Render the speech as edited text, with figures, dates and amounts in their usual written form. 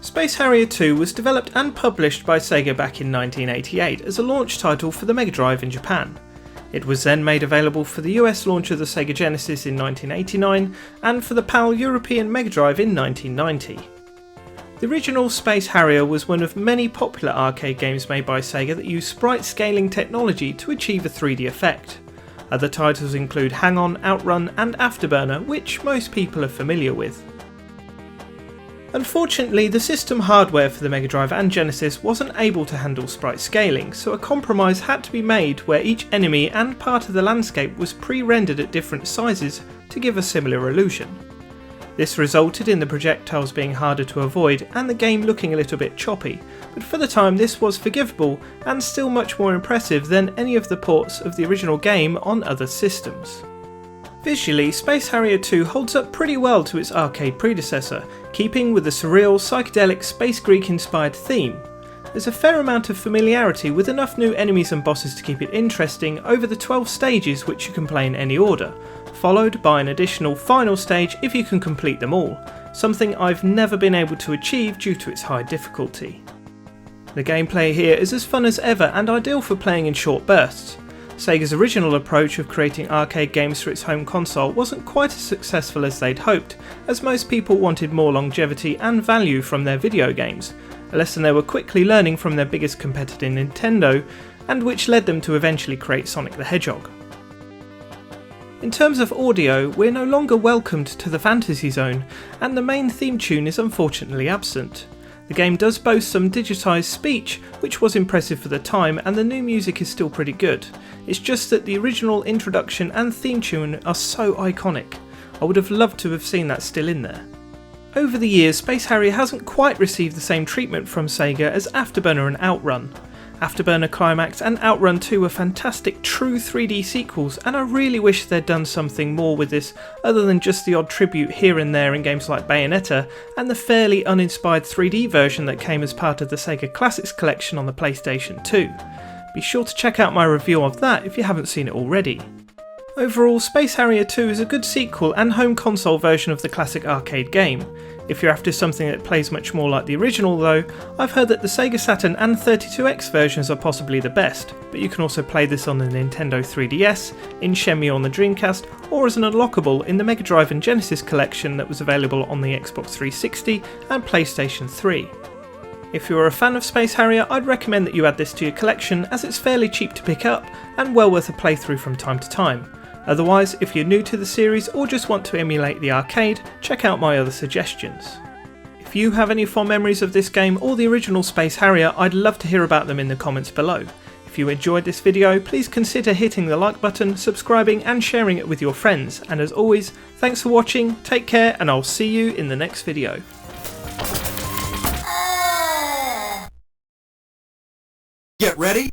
Space Harrier 2 was developed and published by Sega back in 1988 as a launch title for the Mega Drive in Japan. It was then made available for the US launch of the Sega Genesis in 1989 and for the PAL European Mega Drive in 1990. The original Space Harrier was one of many popular arcade games made by Sega that used sprite scaling technology to achieve a 3D effect. Other titles include Hang On, Outrun and Afterburner, which most people are familiar with. Unfortunately, the system hardware for the Mega Drive and Genesis wasn't able to handle sprite scaling, so a compromise had to be made where each enemy and part of the landscape was pre-rendered at different sizes to give a similar illusion. This resulted in the projectiles being harder to avoid and the game looking a little bit choppy, but for the time this was forgivable and still much more impressive than any of the ports of the original game on other systems. Visually, Space Harrier 2 holds up pretty well to its arcade predecessor, keeping with the surreal, psychedelic, Space Greek inspired theme. There's a fair amount of familiarity with enough new enemies and bosses to keep it interesting over the 12 stages which you can play in any order, followed by an additional final stage if you can complete them all, something I've never been able to achieve due to its high difficulty. The gameplay here is as fun as ever and ideal for playing in short bursts. Sega's original approach of creating arcade games for its home console wasn't quite as successful as they'd hoped, as most people wanted more longevity and value from their video games, a lesson they were quickly learning from their biggest competitor Nintendo, and which led them to eventually create Sonic the Hedgehog. In terms of audio, we're no longer welcomed to the Fantasy Zone, and the main theme tune is unfortunately absent. The game does boast some digitised speech, which was impressive for the time, and the new music is still pretty good. It's just that the original introduction and theme tune are so iconic. I would have loved to have seen that still in there. Over the years, Space Harrier hasn't quite received the same treatment from Sega as Afterburner and Outrun. Afterburner Climax and Outrun 2 are fantastic true 3D sequels, and I really wish they'd done something more with this other than just the odd tribute here and there in games like Bayonetta and the fairly uninspired 3D version that came as part of the Sega Classics collection on the PlayStation 2. Be sure to check out my review of that if you haven't seen it already. Overall, Space Harrier 2 is a good sequel and home console version of the classic arcade game. If you're after something that plays much more like the original though, I've heard that the Sega Saturn and 32X versions are possibly the best, but you can also play this on the Nintendo 3DS, in Shenmue on the Dreamcast, or as an unlockable in the Mega Drive and Genesis collection that was available on the Xbox 360 and PlayStation 3. If you're a fan of Space Harrier, I'd recommend that you add this to your collection as it's fairly cheap to pick up and well worth a playthrough from time to time. Otherwise, if you're new to the series or just want to emulate the arcade, check out my other suggestions. If you have any fond memories of this game or the original Space Harrier, I'd love to hear about them in the comments below. If you enjoyed this video, please consider hitting the like button, subscribing and sharing it with your friends. And as always, thanks for watching, take care, and I'll see you in the next video. Get ready.